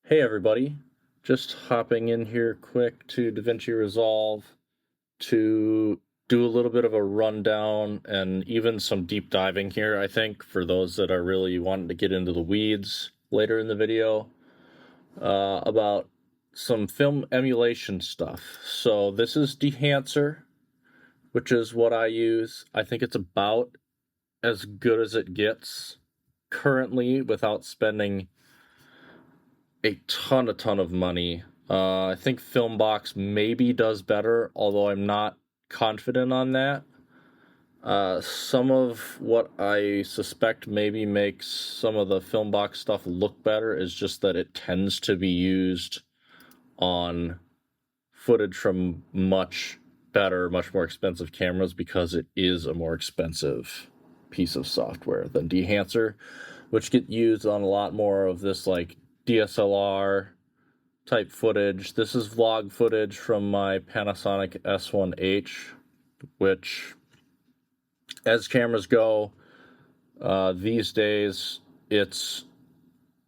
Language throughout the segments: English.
Hey everybody, just hopping in here quick to DaVinci Resolve to do a little bit of a rundown and even some deep diving here, I think, for those that are really wanting to get into the weeds later in the video, about some film emulation stuff. So this is Dehancer, which is what I use. I think it's about as good as it gets currently without spending a ton of money. I think Filmbox maybe does better, although I'm not confident on that. Some of what I suspect maybe makes some of the Filmbox stuff look better is just that it tends to be used on footage from much better, much more expensive cameras because it is a more expensive piece of software than Dehancer, which get used on a lot more of this like DSLR type footage. This is vlog footage from my Panasonic S1H, which, as cameras go, these days, it's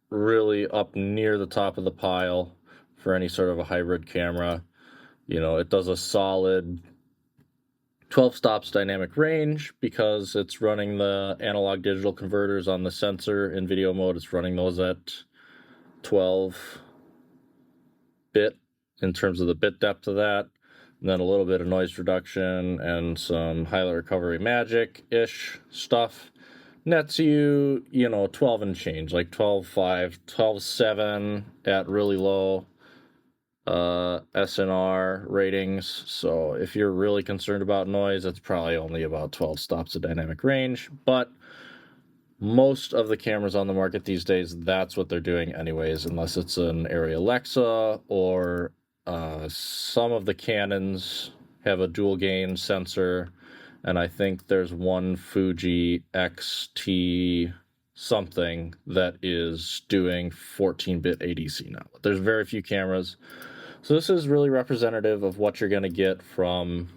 really up near the top of the pile for any sort of a hybrid camera. You know, it does a solid 12 stops dynamic range because it's running the analog digital converters on the sensor. In video mode, it's running those at 12 bit in terms of the bit depth of that, and then a little bit of noise reduction and some highlight recovery magic-ish stuff. Nets you, 12 and change, like 12.5, 12.7 at really low SNR ratings. So if you're really concerned about noise, it's probably only about 12 stops of dynamic range, but most of the cameras on the market these days, that's what they're doing anyways, unless it's an Arri Alexa or some of the Canons have a dual gain sensor, and I think there's one Fuji XT something that is doing 14-bit ADC now. There's very few cameras. So this is really representative of what you're going to get from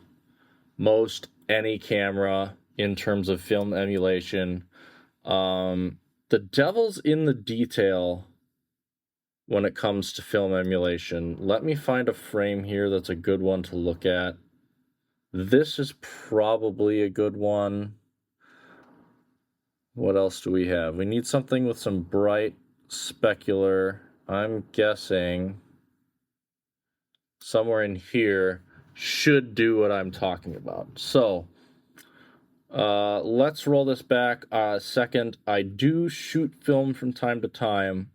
most any camera in terms of film emulation. The devil's in the detail when it comes to film emulation. Let me find a frame here that's a good one to look at. This is probably a good one. What else do we have? We need something with some bright specular. I'm guessing somewhere in here should do what I'm talking about. So let's roll this back a second. I do shoot film from time to time,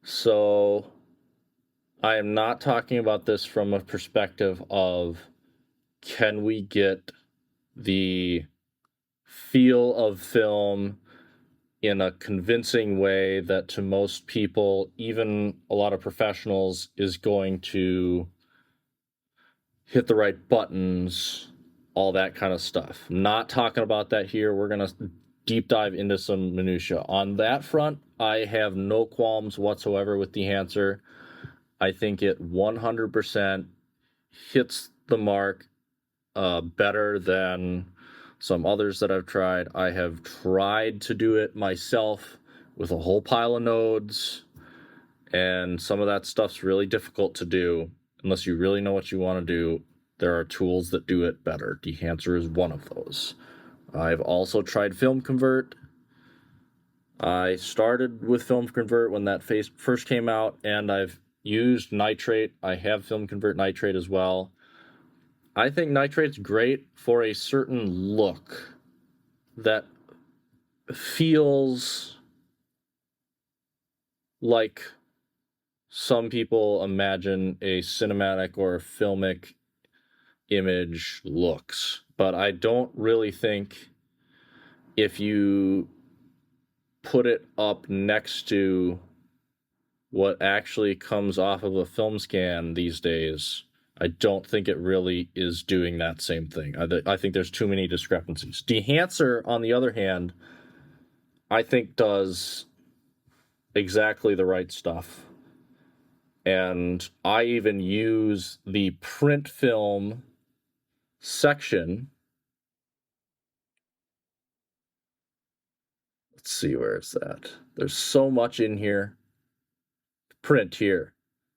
so I am not talking about this from a perspective of can we get the feel of film in a convincing way that to most people, even a lot of professionals, is going to hit the right buttons, all that kind of stuff. Not talking about that here. We're going to deep dive into some minutia. On that front, I have no qualms whatsoever with Dehancer. I think it 100% hits the mark better than some others that I've tried. I have tried to do it myself with a whole pile of nodes, and some of that stuff's really difficult to do unless you really know what you want to do. There are tools that do it better. Dehancer is one of those. I've also tried Film Convert. I started with Film Convert when that first came out, and I've used Nitrate. I have Film Convert Nitrate as well. I think Nitrate's great for a certain look that feels like some people imagine a cinematic or a filmic image looks. But I don't really think if you put it up next to what actually comes off of a film scan these days, I don't think it really is doing that same thing. I think there's too many discrepancies. Dehancer, on the other hand, I think does exactly the right stuff. And I even use the print film section. Let's see, where is that? There's so much in here. print here,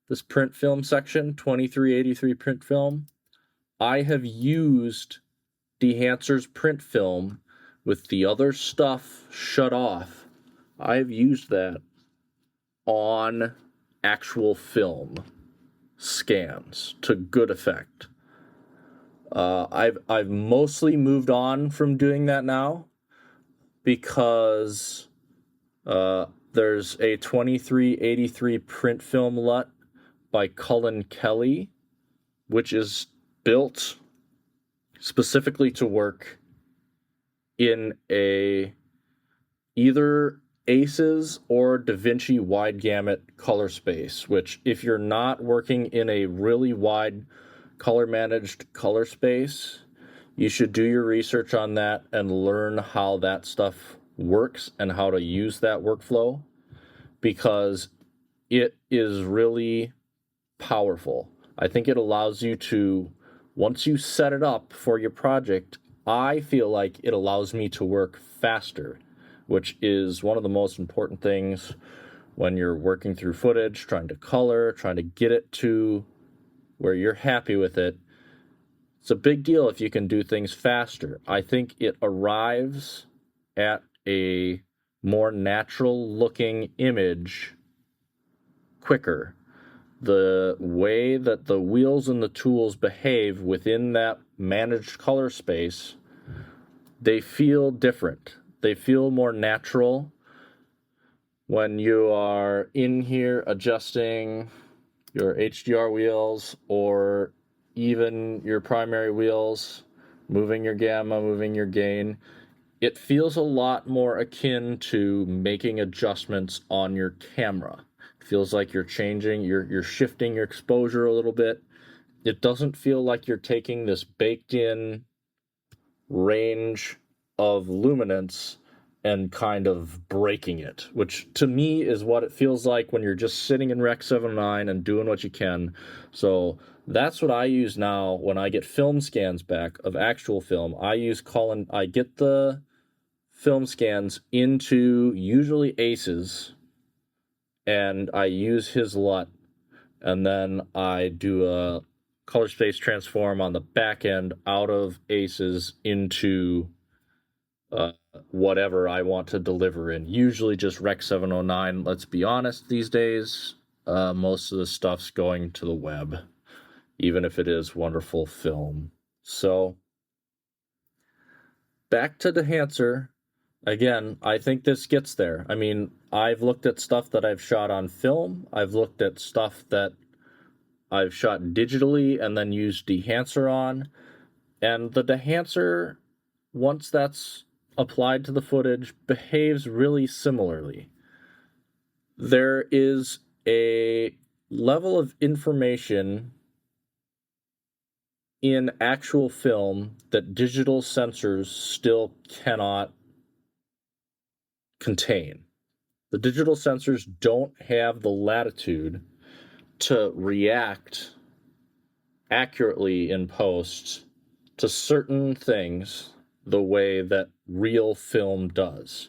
this print film section, 2383 print film, I have used Dehancer's print film with the other stuff shut off. I've used that on actual film scans to good effect. I've mostly moved on from doing that now because there's a 2383 print film LUT by Cullen Kelly, which is built specifically to work in either ACES or DaVinci wide gamut color space, which if you're not working in a really wide color managed color space, you should do your research on that and learn how that stuff works and how to use that workflow, because it is really powerful. I think it allows you to, once you set it up for your project, I feel like it allows me to work faster, which is one of the most important things when you're working through footage, trying to color, trying to get it to where you're happy with it. It's a big deal if you can do things faster. I think it arrives at a more natural looking image quicker. The way that the wheels and the tools behave within that managed color space, they feel different. They feel more natural when you are in here adjusting your HDR wheels or even your primary wheels, moving your gamma, moving your gain. It feels a lot more akin to making adjustments on your camera. It feels like you're changing, you're shifting your exposure a little bit. It doesn't feel like you're taking this baked in range of luminance and kind of breaking it, which to me is what it feels like when you're just sitting in Rec 709 and doing what you can. So that's what I use now when I get film scans back of actual film. I get the film scans into usually ACES, and I use his LUT, and then I do a color space transform on the back end out of ACES into whatever I want to deliver in. Usually just Rec 709. Let's be honest, these days, most of the stuff's going to the web, even if it is wonderful film. So, back to Dehancer. Again, I think this gets there. I mean, I've looked at stuff that I've shot on film. I've looked at stuff that I've shot digitally and then used Dehancer on. And the Dehancer, once that's applied to the footage, behaves really similarly. There is a level of information in actual film that digital sensors still cannot contain. The digital sensors don't have the latitude to react accurately in post to certain things the way that real film does.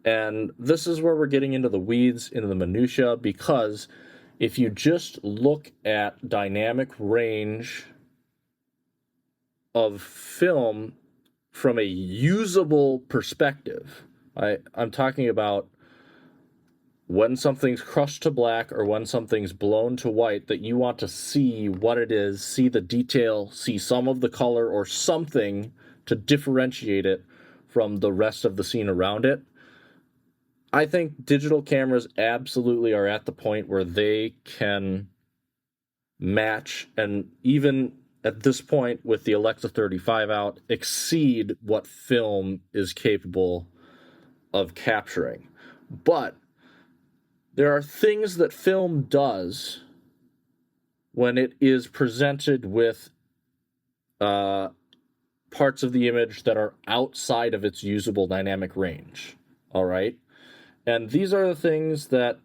And this is where we're getting into the weeds, into the minutia, because if you just look at dynamic range of film from a usable perspective, I'm talking about when something's crushed to black or when something's blown to white, that you want to see what it is, see the detail, see some of the color or something to differentiate it from the rest of the scene around it. I think digital cameras absolutely are at the point where they can match, and even at this point with the Alexa 35 out, exceed what film is capable of capturing. But there are things that film does when it is presented with parts of the image that are outside of its usable dynamic range. All right? And these are the things that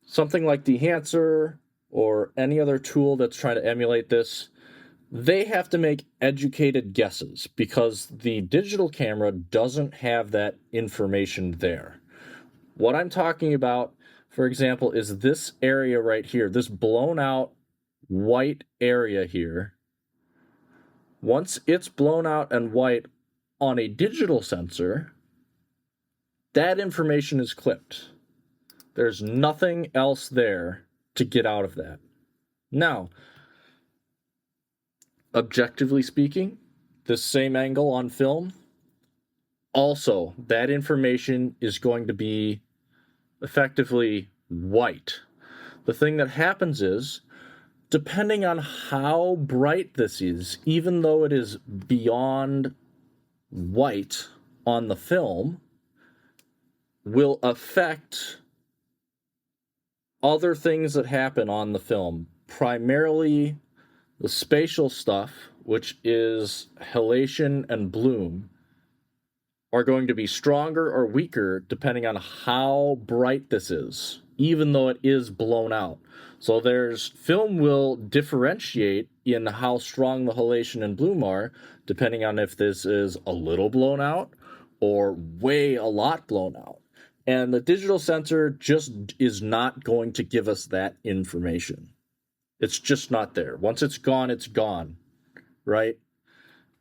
something like Dehancer or any other tool that's trying to emulate this, they have to make educated guesses because the digital camera doesn't have that information there. What I'm talking about for example, is this area right here, this blown out white area here. Once it's blown out and white on a digital sensor, that information is clipped. There's nothing else there to get out of that. Now, objectively speaking, this same angle on film, also, that information is going to be effectively white. The thing that happens is, depending on how bright this is, even though it is beyond white on the film, will affect other things that happen on the film, primarily the spatial stuff, which is halation and bloom, are going to be stronger or weaker depending on how bright this is, even though it is blown out. So film will differentiate in how strong the halation and bloom are, depending on if this is a little blown out or way a lot blown out. And the digital sensor just is not going to give us that information. It's just not there. Once it's gone, right?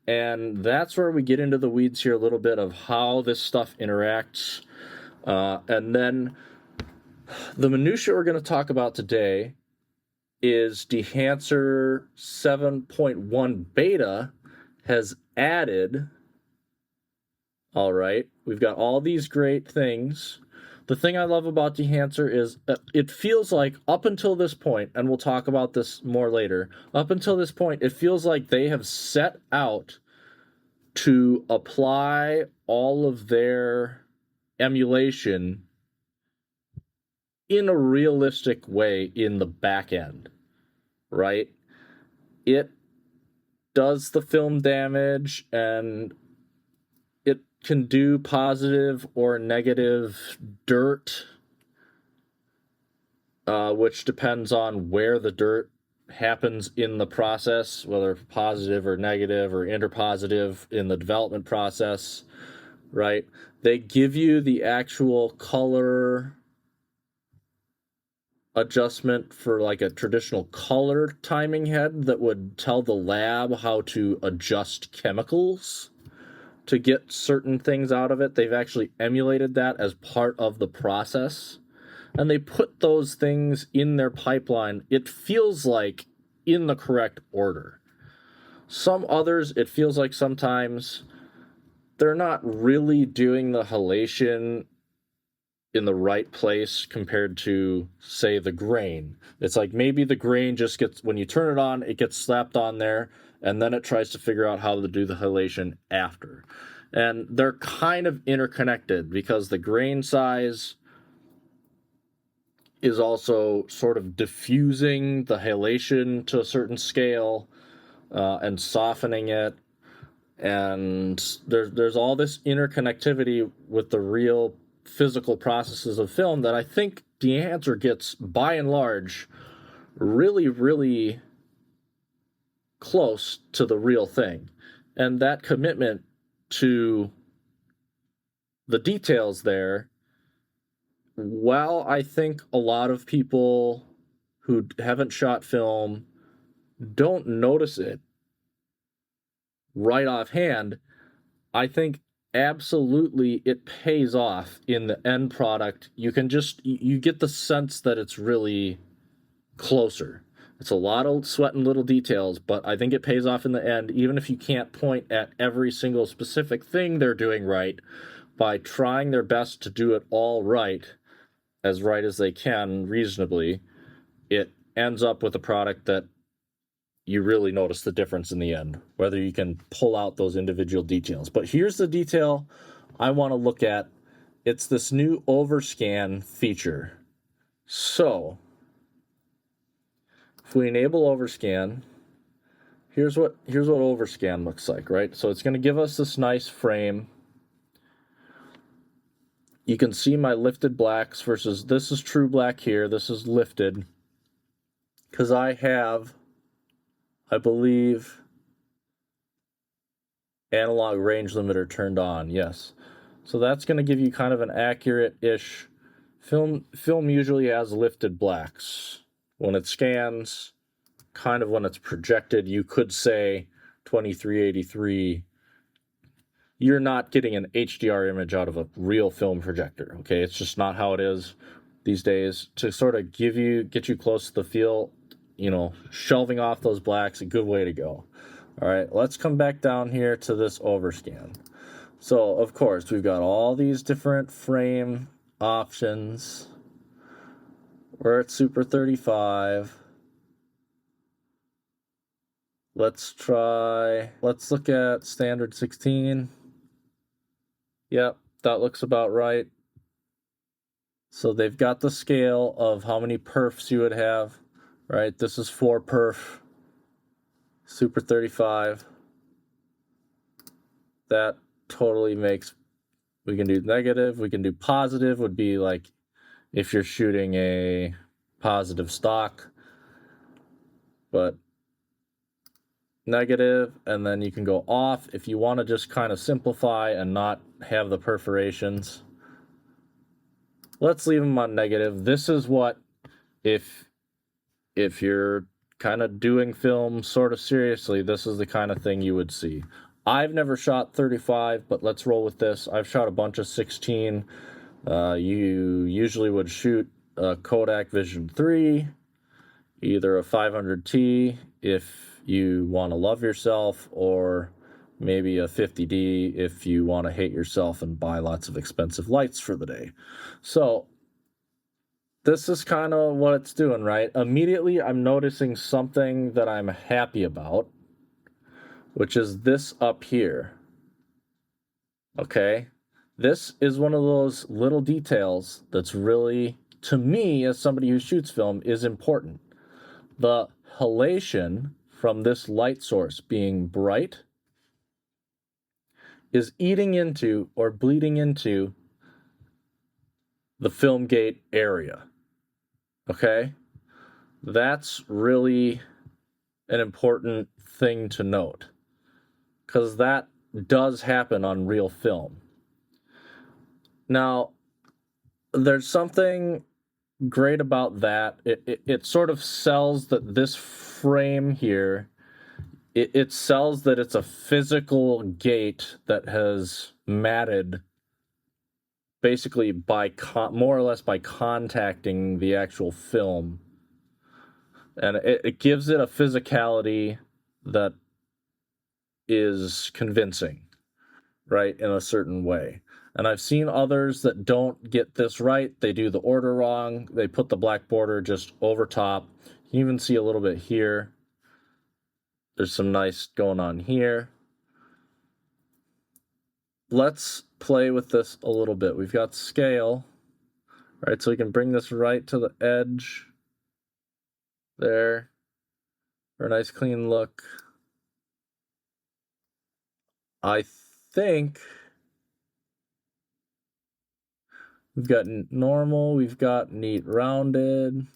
And that's where we get into the weeds here a little bit of how this stuff interacts. And then the minutia we're going to talk about today is Dehancer 7.1 beta has added, all right, we've got all these great things. The thing I love about Dehancer is it feels like up until this point, and we'll talk about this more later, up until this point, it feels like they have set out to apply all of their emulation in a realistic way in the back end, right? It does the film damage, and it can do positive or negative dirt, which depends on where the dirt happens in the process, whether positive or negative or interpositive in the development process, right? They give you the actual color adjustment for like a traditional color timing head that would tell the lab how to adjust chemicals to get certain things out of it. They've actually emulated that as part of the process, and they put those things in their pipeline, it feels like, in the correct order. Some others, it feels like sometimes they're not really doing the halation in the right place compared to, say, the grain. It's like maybe the grain just gets, when you turn it on, it gets slapped on there, and then it tries to figure out how to do the halation after. And they're kind of interconnected because the grain size is also sort of diffusing the halation to a certain scale and softening it. And there's all this interconnectivity with the real physical processes of film that I think Dehancer gets, by and large, really, really close to the real thing. And that commitment to the details there, while I think a lot of people who haven't shot film don't notice it right offhand, I think absolutely it pays off in the end product. You get the sense that it's really closer. It's a lot of sweat and little details, but I think it pays off in the end, even if you can't point at every single specific thing they're doing right. By trying their best to do it all right as they can reasonably, it ends up with a product that you really notice the difference in the end, whether you can pull out those individual details. But here's the detail I want to look at. It's this new Overscan feature. So, if we enable Overscan, here's what Overscan looks like, right? So it's going to give us this nice frame. You can see my lifted blacks versus this is true black here. This is lifted because I have, I believe, analog range limiter turned on. Yes. So that's going to give you kind of an accurate-ish Film usually has lifted blacks. When it scans, kind of when it's projected, you could say 2383. You're not getting an HDR image out of a real film projector, okay? It's just not how it is these days. To sort of get you close to the feel, shelving off those blacks, a good way to go. All right, let's come back down here to this overscan. So, of course, we've got all these different frame options. We're at Super 35. Let's look at standard 16. Yep, that looks about right. So they've got the scale of how many perfs you would have, right? This is 4 perf, Super 35. That totally makes, we can do negative, we can do positive, would be like if you're shooting a positive stock, but negative, and then you can go off if you want to just kind of simplify and not have the perforations. Let's leave them on negative. This is what, if you're kind of doing film sort of seriously, this is the kind of thing you would see. I've never shot 35, but let's roll with this. I've shot a bunch of 16. You usually would shoot a Kodak Vision 3, either a 500T if you want to love yourself, or maybe a 50D if you want to hate yourself and buy lots of expensive lights for the day. So this is kind of what it's doing, right? Immediately, I'm noticing something that I'm happy about, which is this up here. Okay? This is one of those little details that's really, to me, as somebody who shoots film, is important. The halation from this light source being bright is eating into or bleeding into the film gate area. Okay? That's really an important thing to note, because that does happen on real film. Now, there's something great about that. It sort of sells that this frame here, it sells that it's a physical gate that has matted basically by more or less by contacting the actual film. And it gives it a physicality that is convincing, right, in a certain way. And I've seen others that don't get this right. They do the order wrong. They put the black border just over top. You can even see a little bit here. There's some nice going on here. Let's play with this a little bit. We've got scale, right? So we can bring this right to the edge there for a nice clean look. I think we've got normal, we've got neat rounded.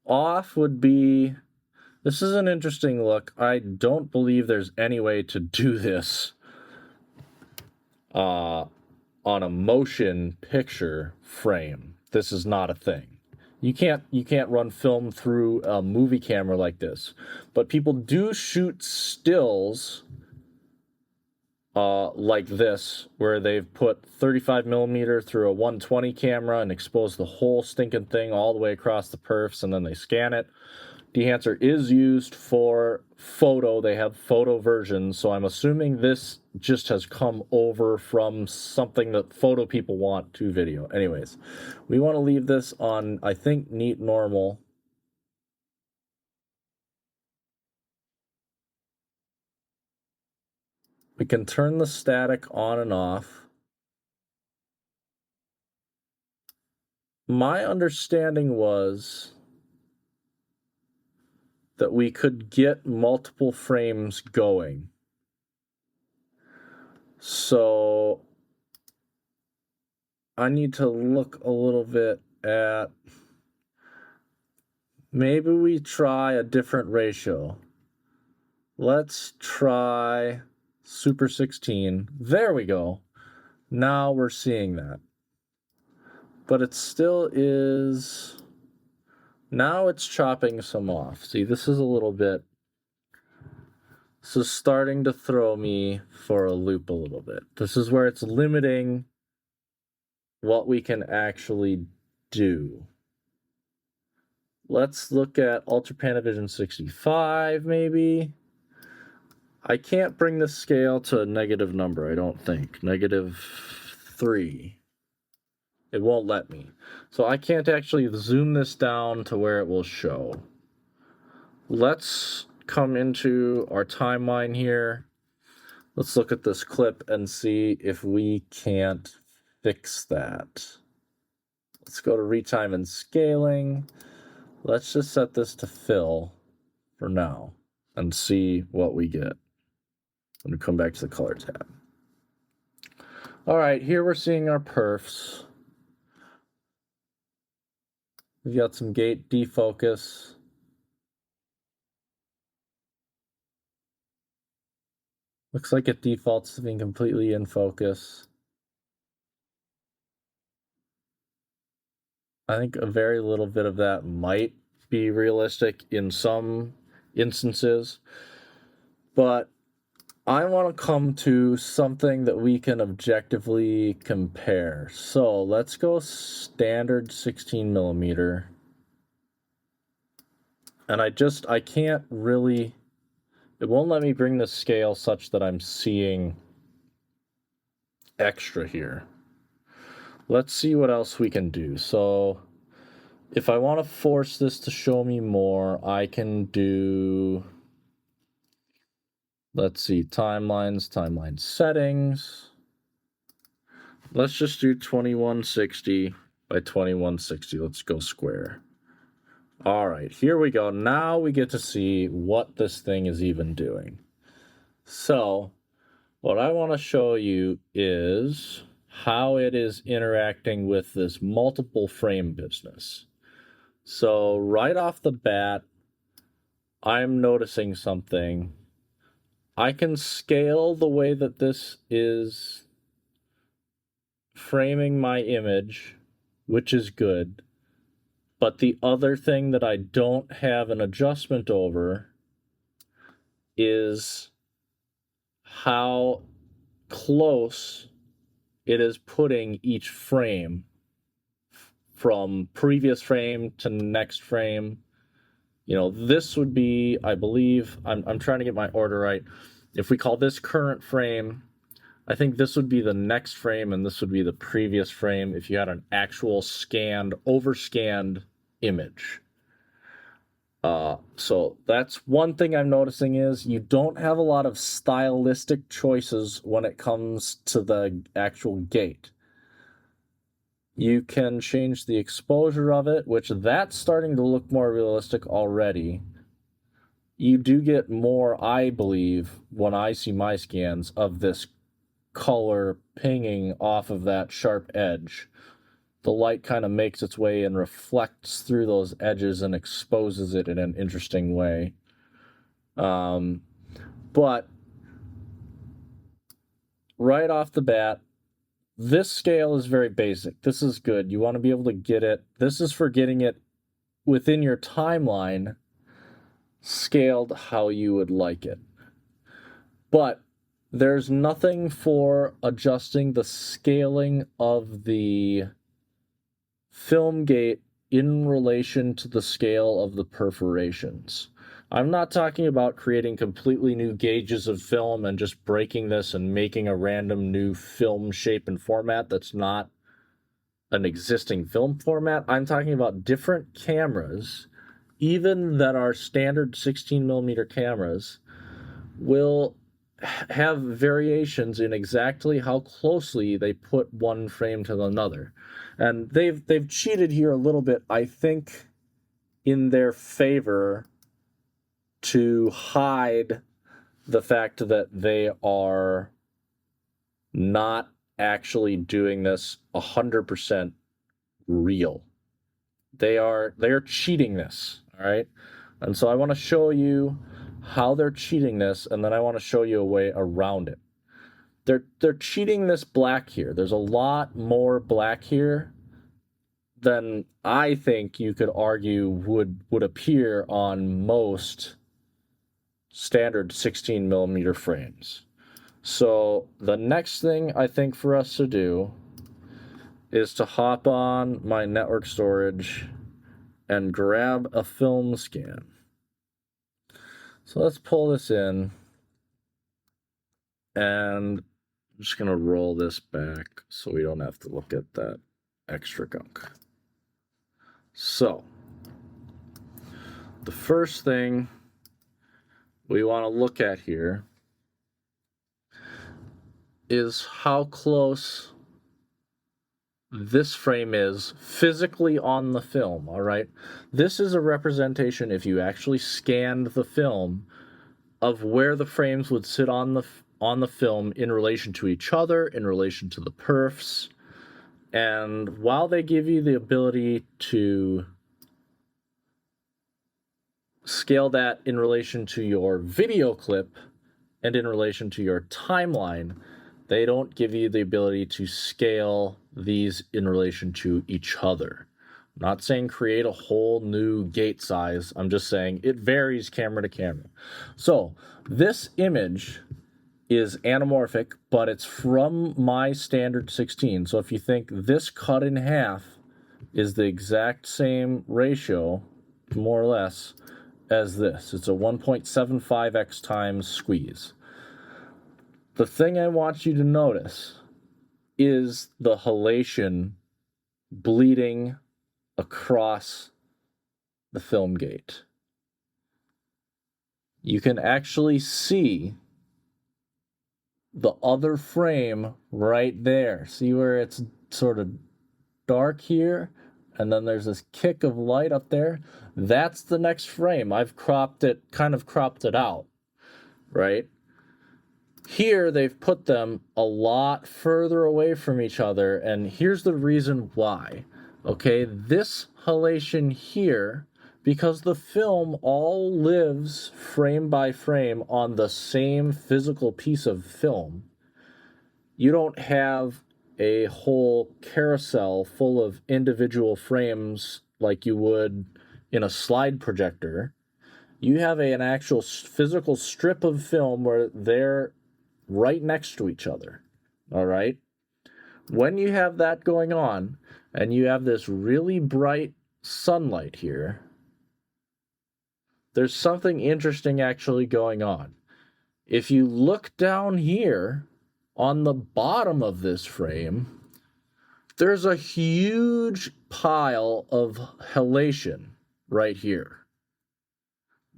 Off would be, this is an interesting look. I don't believe there's any way to do this on a motion picture frame. This is not a thing. You can't run film through a movie camera like this. But people do shoot stills like this, where they've put 35 millimeter through a 120 camera and expose the whole stinking thing all the way across the perfs, and then they scan it. Dehancer is used for photo. They have photo versions, so I'm assuming this just has come over from something that photo people want to video. Anyways, we want to leave this on, I think, neat normal. We can turn the static on and off. My understanding was that we could get multiple frames going. So I need to look a little bit at, maybe we try a different ratio. Let's try Super 16. There we go. Now we're seeing that. but it still is. Now it's chopping some off. See, this is a little bit. This is starting to throw me for a loop a little bit. This is where it's limiting what we can actually do. Let's look at Ultra Panavision 65, maybe. I can't bring the scale to a negative number, I don't think. -3. It won't let me. So I can't actually zoom this down to where it will show. Let's come into our timeline here. Let's look at this clip and see if we can't fix that. Let's go to retime and scaling. Let's just set this to fill for now and see what we get. Let me come back to the color tab. All right, here we're seeing our perfs. We've got some gate defocus. Looks like it defaults to being completely in focus. I think a very little bit of that might be realistic in some instances, but I want to come to something that we can objectively compare. So let's go standard 16 millimeter. And I can't really, it won't let me bring the scale such that I'm seeing extra here. Let's see what else we can do. So if I want to force this to show me more, I can do, let's see, timeline settings. Let's just do 2160 by 2160. Let's go square. All right, here we go. Now we get to see what this thing is even doing. So what I want to show you is how it is interacting with this multiple frame business. So right off the bat, I'm noticing something. I can scale the way that this is framing my image, which is good. But the other thing that I don't have an adjustment over is how close it is putting each frame from previous frame to next frame. You know, this would be, I believe, I'm trying to get my order right. If we call this current frame, I think this would be the next frame and this would be the previous frame if you had an actual scanned, overscanned image. So that's one thing I'm noticing is you don't have a lot of stylistic choices when it comes to the actual gate. You can change the exposure of it, which that's starting to look more realistic already. You do get more, I believe, when I see my scans, of this color pinging off of that sharp edge. The light kind of makes its way and reflects through those edges and exposes it in an interesting way. But right off the bat, this scale is very basic. This is good. You want to be able to get it. This is for getting it within your timeline scaled how you would like it. But there's nothing for adjusting the scaling of the film gate in relation to the scale of the perforations. I'm not talking about creating completely new gauges of film and just breaking this and making a random new film shape and format that's not an existing film format. I'm talking about different cameras, even that are standard 16 millimeter cameras, will have variations in exactly how closely they put one frame to another. And they've cheated here a little bit, I think, in their favor to hide the fact that they are not actually doing this 100% real. They're cheating this, all right? And so I want to show you how they're cheating this, and then I want to show you a way around it. They're cheating this black here. There's a lot more black here than I think you could argue would appear on most standard 16 millimeter frames. So the next thing I think for us to do is to hop on my network storage and grab a film scan. So let's pull this in, and I'm just going to roll this back so we don't have to look at that extra gunk. So the first thing we want to look at here is how close this frame is physically on the film, all right? This is a representation, if you actually scanned the film, of where the frames would sit on the film in relation to each other, in relation to the perfs. And while they give you the ability to scale that in relation to your video clip and in relation to your timeline, they don't give you the ability to scale these in relation to each other. I'm not saying create a whole new gate size. I'm just saying it varies camera to camera. So this image is anamorphic, but it's from my standard 16. So if you think this cut in half is the exact same ratio, more or less, as this. It's a 1.75x times squeeze. The thing I want you to notice is the halation bleeding across the film gate. You can actually see the other frame right there. See where it's sort of dark here? And then there's this kick of light up there. That's the next frame. I've cropped it out, right? Here, they've put them a lot further away from each other, and here's the reason why. Okay, this halation here, because the film all lives frame by frame on the same physical piece of film, you don't have a whole carousel full of individual frames like you would in a slide projector. You have an actual physical strip of film where they're right next to each other, all right? When you have that going on, and you have this really bright sunlight here, there's something interesting actually going on. If you look down here on the bottom of this frame, there's a huge pile of halation right here.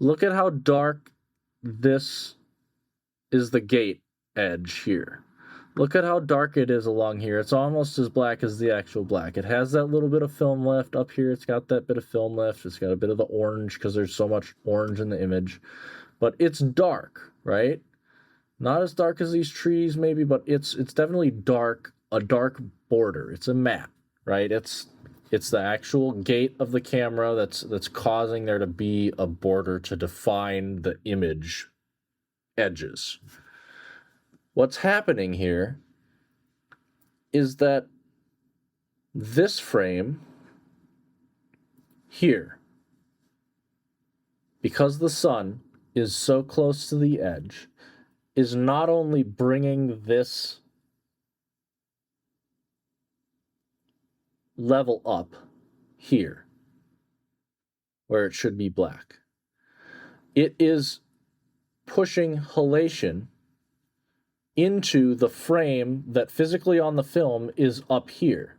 Look at how dark this is, the gate edge here. Look at how dark it is along here. It's almost as black as the actual black. It has that little bit of film left up here. It's got that bit of film left. It's got a bit of the orange because there's so much orange in the image. But it's dark, right? Not as dark as these trees maybe, but it's definitely dark, a dark border. It's a matte, right? It's the actual gate of the camera that's causing there to be a border to define the image edges. What's happening here is that this frame here, because the sun is so close to the edge, is not only bringing this level up here, where it should be black, it is pushing halation into the frame that physically on the film is up here.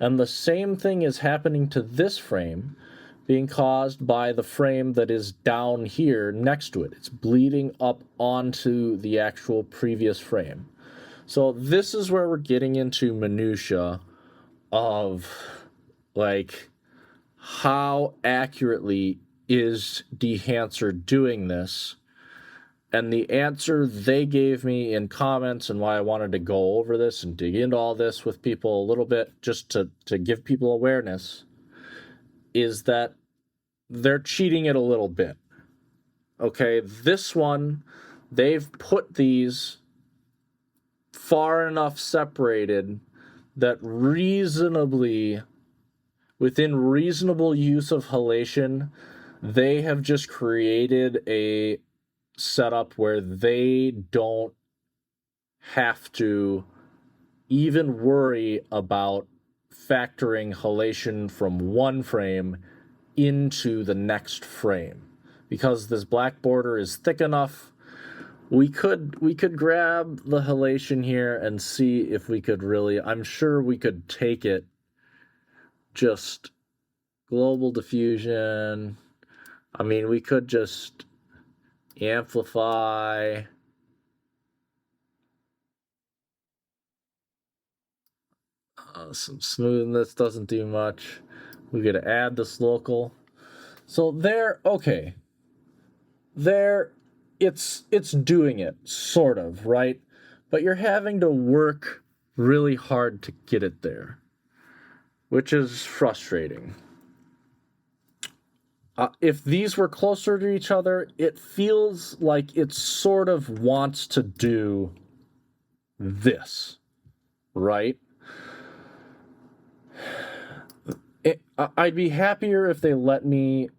And the same thing is happening to this frame, being caused by the frame that is down here next to it. It's bleeding up onto the actual previous frame. So this is where we're getting into minutia of, like, how accurately is Dehancer doing this? And the answer they gave me in comments, and why I wanted to go over this and dig into all this with people a little bit, just to give people awareness, is that they're cheating it a little bit. Okay, this one, they've put these far enough separated that reasonably within reasonable use of halation, they have just created a setup where they don't have to even worry about factoring halation from one frame into the next frame. Because this black border is thick enough, we could grab the halation here and see if we could really, I'm sure we could take it just global diffusion. I mean, we could just amplify. Some smoothness doesn't do much. We could add this local. So there, okay. There, it's doing it, sort of, right? But you're having to work really hard to get it there, which is frustrating. If these were closer to each other, it feels like it sort of wants to do this, right? I'd be happier if they let me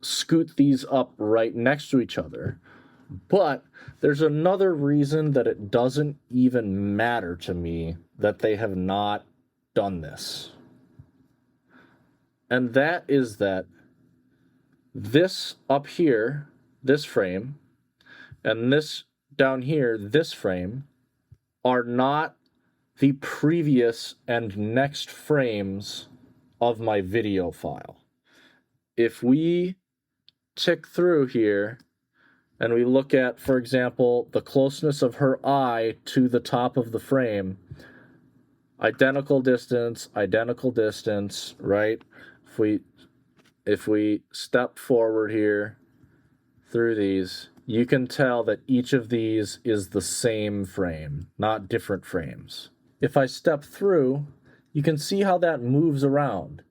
scoot these up right next to each other. But there's another reason that it doesn't even matter to me that they have not done this. And that is that this up here, this frame, and this down here, this frame, are not the previous and next frames of my video file. If we tick through here and we look at, for example, the closeness of her eye to the top of the frame, identical distance, right? If we step forward here through these, you can tell that each of these is the same frame, not different frames. If I step through, you can see how that moves around.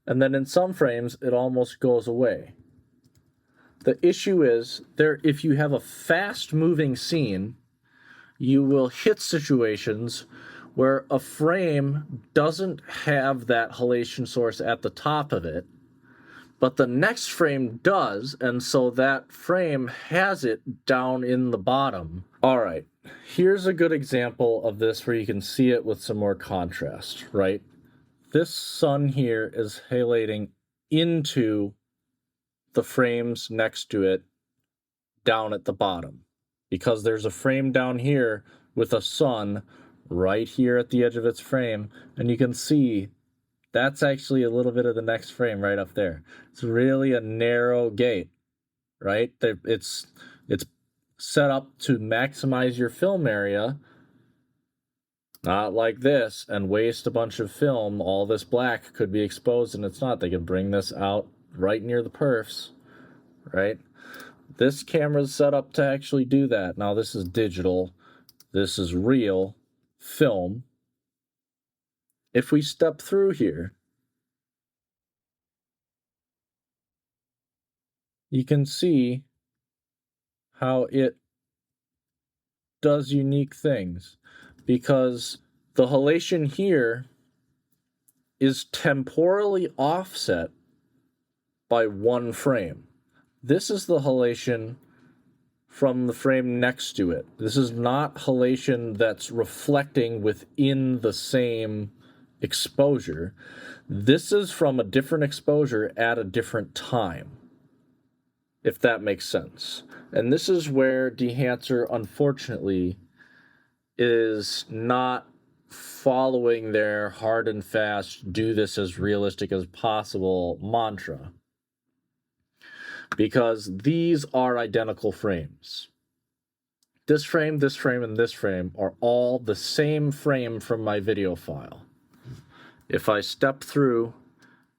And then in some frames, it almost goes away. The issue is, if you have a fast-moving scene, you will hit situations where a frame doesn't have that halation source at the top of it, but the next frame does, and so that frame has it down in the bottom. All right, here's a good example of this where you can see it with some more contrast, right? This sun here is halating into the frames next to it down at the bottom, because there's a frame down here with a sun right here at the edge of its frame, and you can see that's actually a little bit of the next frame right up there. It's really a narrow gate, right? It's set up to maximize your film area, not like this, and waste a bunch of film. All this black could be exposed, and it's not. They could bring this out right near the perfs, right? This camera's set up to actually do that. Now, this is digital. This is real film. If we step through here, you can see how it does unique things, because the halation here is temporally offset by one frame. This is the halation from the frame next to it. This is not halation that's reflecting within the same exposure. This is from a different exposure at a different time, if that makes sense. And this is where Dehancer, unfortunately, is not following their hard and fast, do this as realistic as possible mantra. Because these are identical frames. This frame, and this frame are all the same frame from my video file. If I step through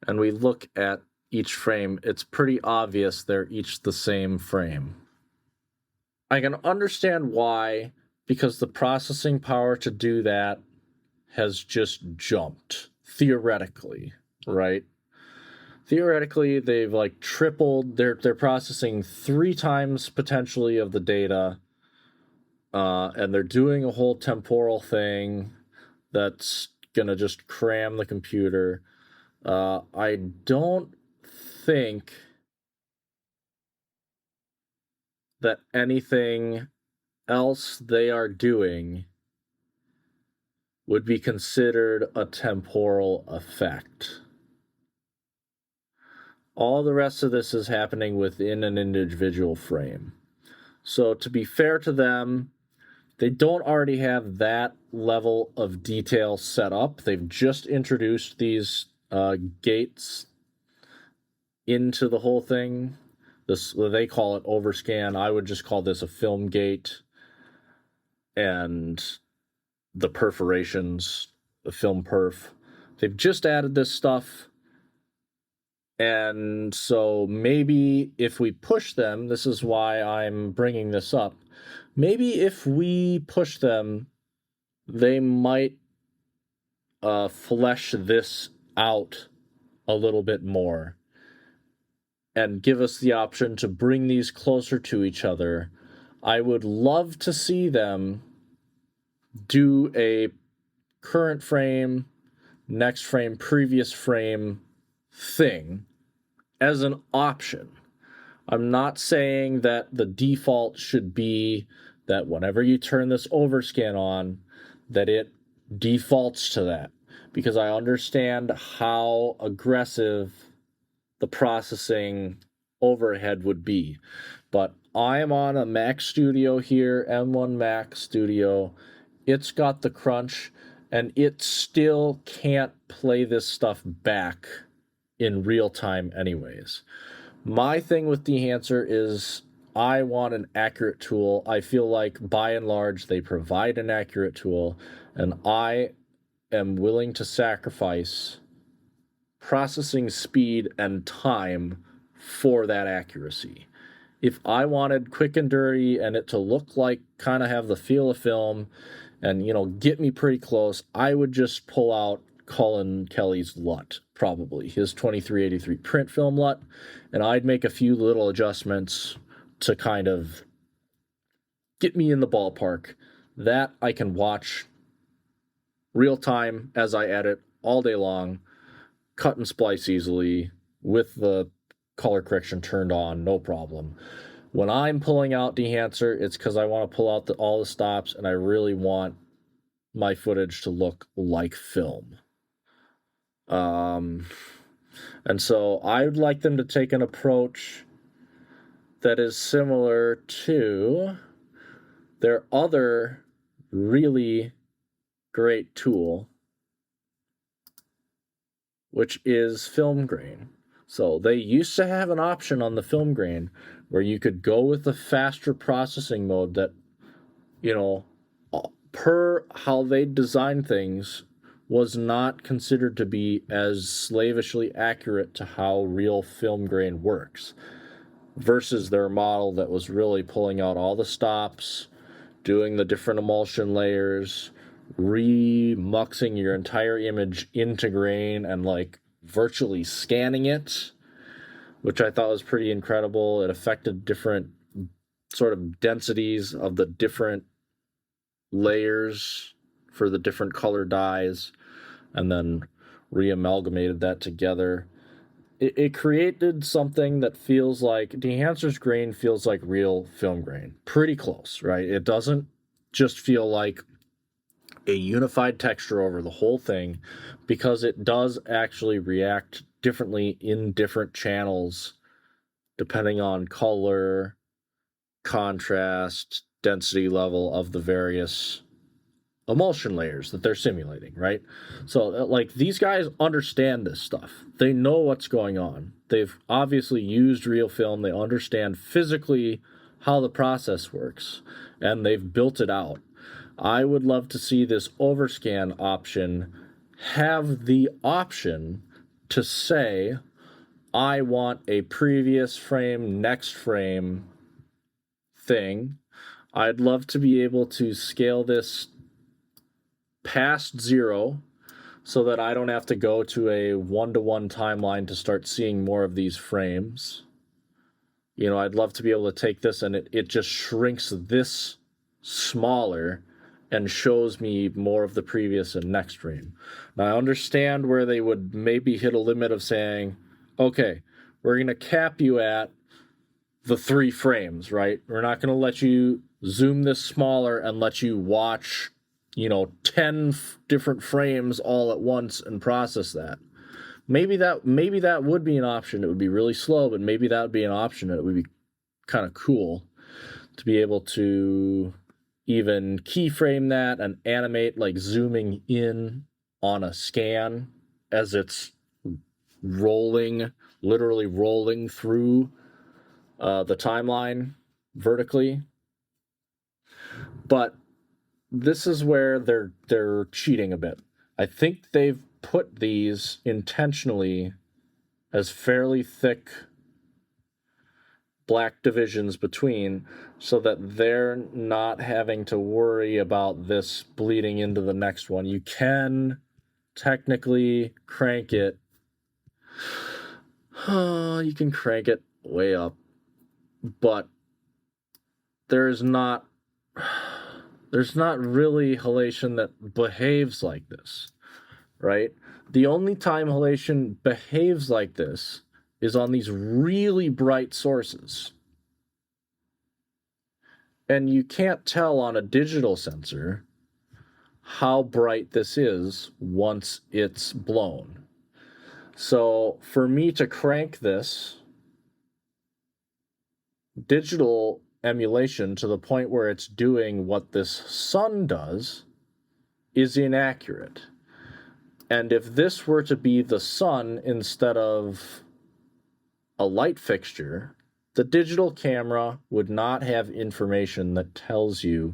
and we look at each frame, it's pretty obvious they're each the same frame. I can understand why, because the processing power to do that has just jumped, theoretically, right? Theoretically, they've like tripled. They're processing 3 times potentially of the data, and they're doing a whole temporal thing that's gonna just cram the computer. I don't think that anything else they are doing would be considered a temporal effect. All the rest of this is happening within an individual frame. So to be fair to them, they don't already have that level of detail set up. They've just introduced these gates into the whole thing. They call it Overscan. I would just call this a film gate. And the perforations, the film perf. They've just added this stuff. And so maybe if we push them, this is why I'm bringing this up. Maybe if we push them, they might flesh this out a little bit more and give us the option to bring these closer to each other. I would love to see them do a current frame, next frame, previous frame thing as an option. I'm not saying that the default should be that whenever you turn this overscan on, that it defaults to that, because I understand how aggressive the processing overhead would be. But I am on a Mac Studio here, M1 Mac Studio. It's got the crunch, and it still can't play this stuff back in real time anyways. My thing with Dehancer is I want an accurate tool. I feel like by and large they provide an accurate tool, and I am willing to sacrifice processing speed and time for that accuracy. If I wanted quick and dirty and it to look like, kind of have the feel of film and, you know, get me pretty close, I would just pull out Colin Kelly's LUT, probably his 2383 print film LUT, and I'd make a few little adjustments to kind of get me in the ballpark. That I can watch real time as I edit all day long, cut and splice easily with the color correction turned on, no problem. When I'm pulling out Dehancer, it's because I want to pull out all the stops, and I really want my footage to look like film. And so I would like them to take an approach that is similar to their other really great tool, which is film grain. So they used to have an option on the film grain where you could go with the faster processing mode that, you know, per how they designed things, was not considered to be as slavishly accurate to how real film grain works, versus their model that was really pulling out all the stops, doing the different emulsion layers, remuxing your entire image into grain and like virtually scanning it, which I thought was pretty incredible. It affected different sort of densities of the different layers for the different color dyes, and then re-amalgamated that together. It created something that feels like Dehancer's grain feels like real film grain. Pretty close, right? It doesn't just feel like a unified texture over the whole thing, because it does actually react differently in different channels depending on color, contrast, density level of the various emulsion layers that they're simulating, right? So, like, these guys understand this stuff. They know what's going on. They've obviously used real film. They understand physically how the process works, and they've built it out. I would love to see this overscan option have the option to say, I want a previous frame, next frame thing. I'd love to be able to scale this past 0 so that I don't have to go to a 1-to-1 timeline to start seeing more of these frames. You know, I'd love to be able to take this and it just shrinks this smaller and shows me more of the previous and next frame. Now, I understand where they would maybe hit a limit of saying, okay, we're going to cap you at the 3 frames, right? We're not going to let you zoom this smaller and let you watch, 10 different frames all at once and process that. Maybe that would be an option. It would be really slow, but maybe that would be an option, and it would be kind of cool to be able to even keyframe that and animate, like zooming in on a scan as it's literally rolling through the timeline vertically. But this is where they're cheating a bit. I think they've put these intentionally as fairly thick black divisions between, so that they're not having to worry about this bleeding into the next one. You can technically crank it. You can crank it way up, but there's not really halation that behaves like this, right? The only time halation behaves like this is on these really bright sources. And you can't tell on a digital sensor how bright this is once it's blown. So for me to crank this digital emulation to the point where it's doing what this sun does is inaccurate. And if this were to be the sun instead of a light fixture, the digital camera would not have information that tells you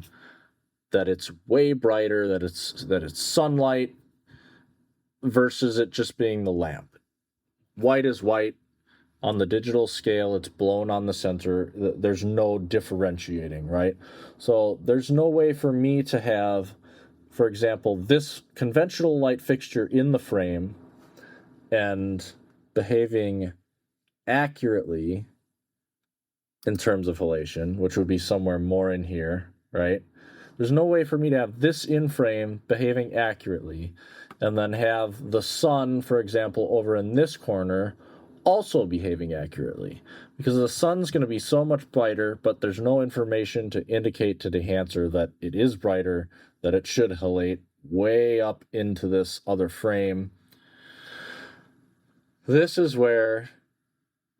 that it's way brighter, that it's sunlight, versus it just being the lamp. White is white. On the digital scale, it's blown on the sensor. There's no differentiating, right? So there's no way for me to have, for example, this conventional light fixture in the frame and behaving accurately in terms of halation, which would be somewhere more in here, right? There's no way for me to have this in frame behaving accurately and then have the sun, for example, over in this corner also behaving accurately, because the sun's going to be so much brighter, but there's no information to indicate to Dehancer that it is brighter, that it should halate way up into this other frame. This is where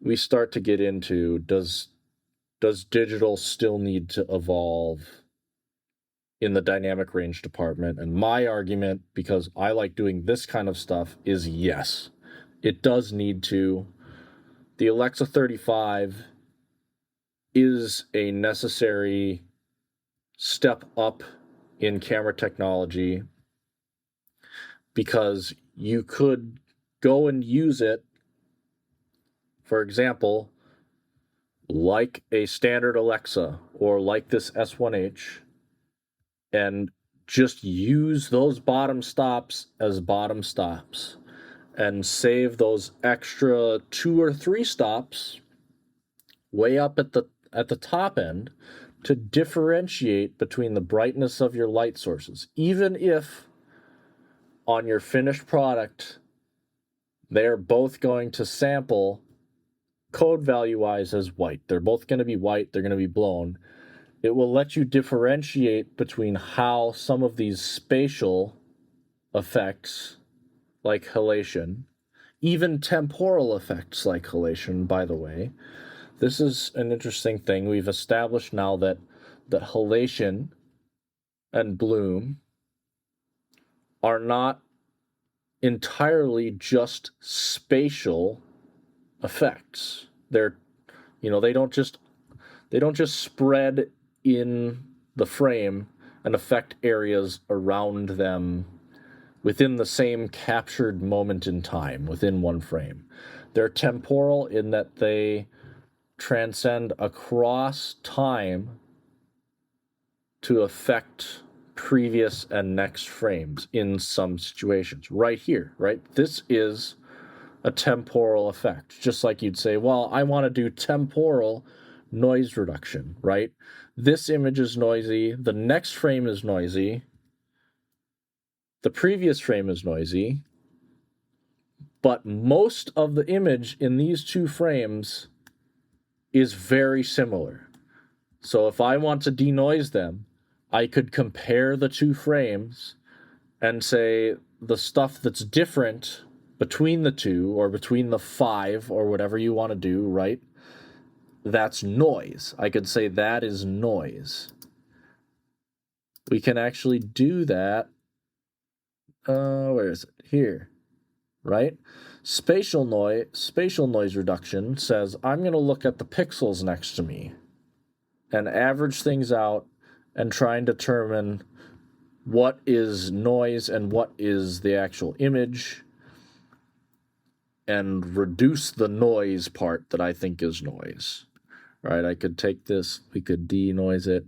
we start to get into, does digital still need to evolve in the dynamic range department? And my argument, because I like doing this kind of stuff, is yes, it does need to. The Alexa 35 is a necessary step up in camera technology, because you could go and use it, for example, like a standard Alexa or like this S1H, and just use those bottom stops as bottom stops and save those extra 2 or 3 stops way up at the top end to differentiate between the brightness of your light sources. Even if on your finished product they're both going to sample code value wise as white. They're both going to be white, they're going to be blown. It will let you differentiate between how some of these spatial effects, like halation, even temporal effects like halation, by the way. This is an interesting thing. We've established now that halation and bloom are not entirely just spatial effects. They're, they don't just spread in the frame and affect areas around them within the same captured moment in time within one frame. They're temporal in that they transcend across time to affect previous and next frames in some situations. Right here, right? This is a temporal effect. Just like you'd say, well, I want to do temporal noise reduction, right? This image is noisy. The next frame is noisy. The previous frame is noisy. But most of the image in these two frames is very similar. So if I want to denoise them, I could compare the two frames and say the stuff that's different between the two, or between the 5, or whatever you want to do, right? That's noise. I could say that is noise. We can actually do that. Where is it? Here, right? Spatial noise reduction says I'm going to look at the pixels next to me and average things out and try and determine what is noise and what is the actual image, and reduce the noise part that I think is noise. Right? I could take this, we could denoise it,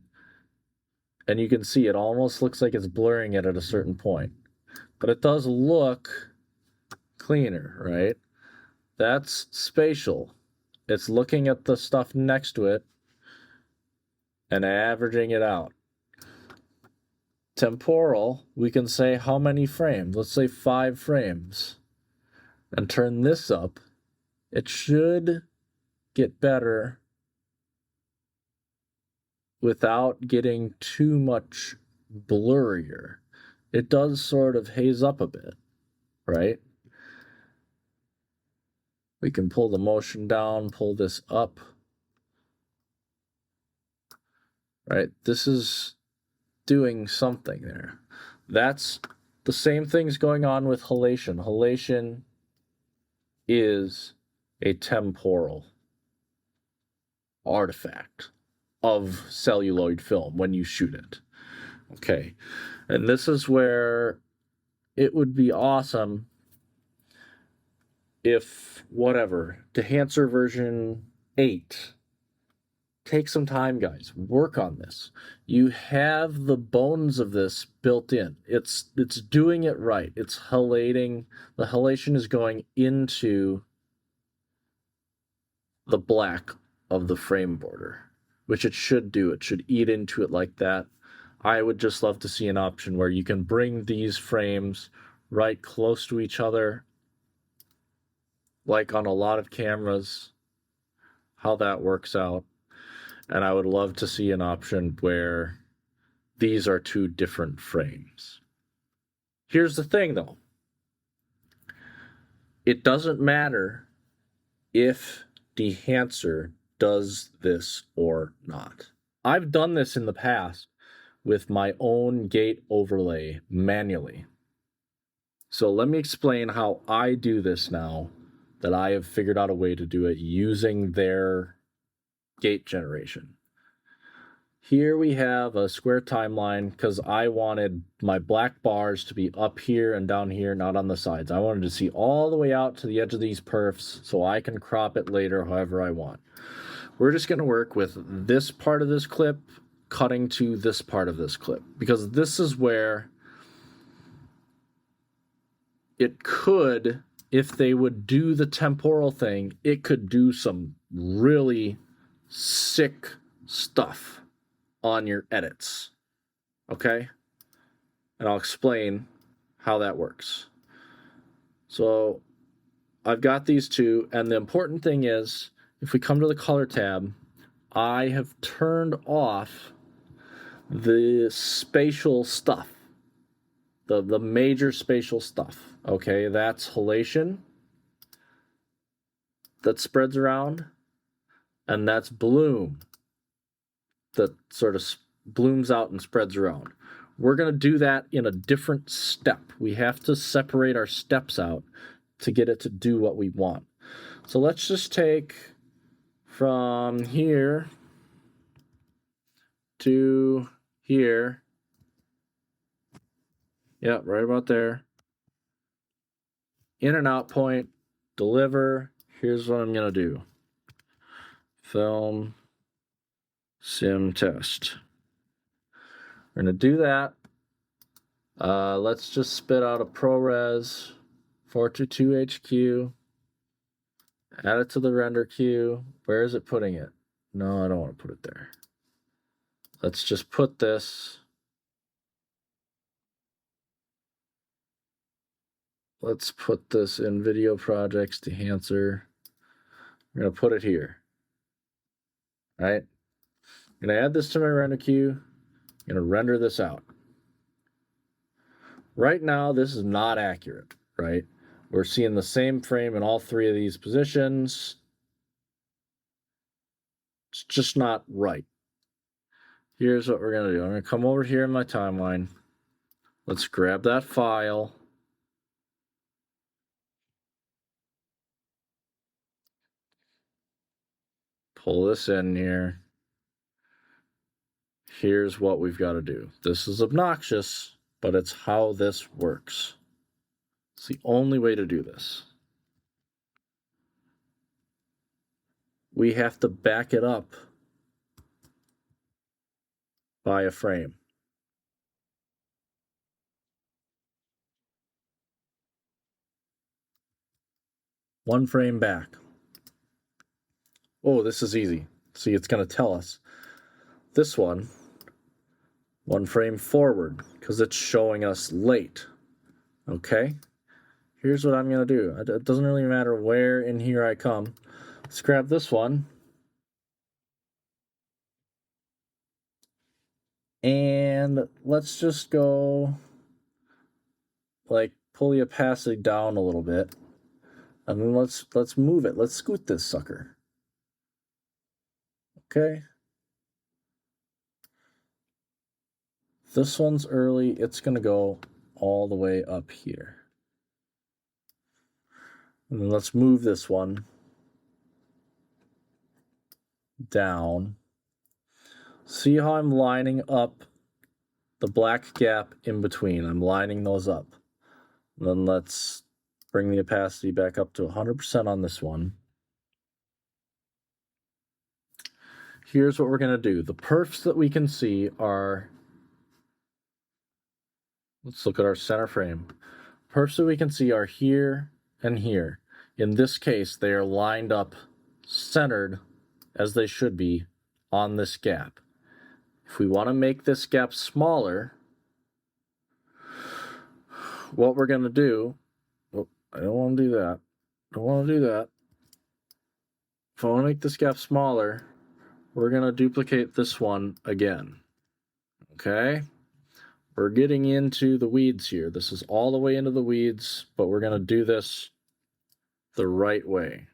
and you can see it almost looks like it's blurring it at a certain point. But it does look cleaner, right? That's spatial. It's looking at the stuff next to it and averaging it out. Temporal, we can say how many frames. Let's say 5 frames. And turn this up. It should get better without getting too much blurrier. It does sort of haze up a bit, right? We can pull the motion down, pull this up. Right? This is doing something there. That's the same thing's going on with halation. Halation is a temporal artifact of celluloid film when you shoot it. Okay. And this is where it would be awesome if, whatever, Dehancer version 8. Take some time, guys. Work on this. You have the bones of this built in. It's doing it right. It's halating. The halation is going into the black of the frame border, which it should do. It should eat into it like that. I would just love to see an option where you can bring these frames right close to each other, like on a lot of cameras, how that works out. And I would love to see an option where these are 2 different frames. Here's the thing, though. It doesn't matter if Dehancer does this or not. I've done this in the past with my own gate overlay manually. So let me explain how I do this now, that I have figured out a way to do it using their gate generation. Here we have a square timeline because I wanted my black bars to be up here and down here, not on the sides. I wanted to see all the way out to the edge of these perfs so I can crop it later however I want. We're just going to work with this part of this clip cutting to this part of this clip, because this is where it could, if they would do the temporal thing, it could do some really sick stuff on your edits, okay? And I'll explain how that works. So I've got these 2, and the important thing is, if we come to the color tab, I have turned off the spatial stuff, the major spatial stuff, okay? That's halation that spreads around, and that's bloom that sort of blooms out and spreads around. We're going to do that in a different step. We have to separate our steps out to get it to do what we want. So let's just take from here to here. Yeah, right about there. In and out point, deliver. Here's what I'm going to do. Film, sim test. We're going to do that. Let's just spit out a ProRes 422HQ. Add it to the render queue. Where is it putting it? No, I don't want to put it there. let's just put this. Let's put this in video projects, Dehancer. We're going to put it here. All right. I'm going to add this to my render queue. I'm going to render this out. Right now, this is not accurate, right? We're seeing the same frame in all three of these positions. It's just not right. Here's what we're going to do. I'm going to come over here in my timeline. Let's grab that file. Pull this in here. Here's what we've got to do. This is obnoxious, but it's how this works. It's the only way to do this. We have to back it up by a frame. One frame back. Oh, this is easy. See, it's going to tell us. This one frame forward, because it's showing us late. Okay? Here's what I'm going to do. It doesn't really matter where in here I come. Let's grab this one. And let's just go, like, pull the opacity down a little bit. And then let's move it. Let's scoot this sucker. Okay? This one's early. It's going to go all the way up here. And then let's move this one down. See how I'm lining up the black gap in between? I'm lining those up. And then let's bring the opacity back up to 100% on this one. Here's what we're going to do. The perfs that we can see are, let's look at our center frame. Perfs that we can see are here and here. In this case, they are lined up centered as they should be on this gap. If we want to make this gap smaller, what we're going to do, oh, I don't want to do that. Don't want to do that. If I want to make this gap smaller, we're going to duplicate this one again. Okay? We're getting into the weeds here. This is all the way into the weeds, but we're going to do this the right way.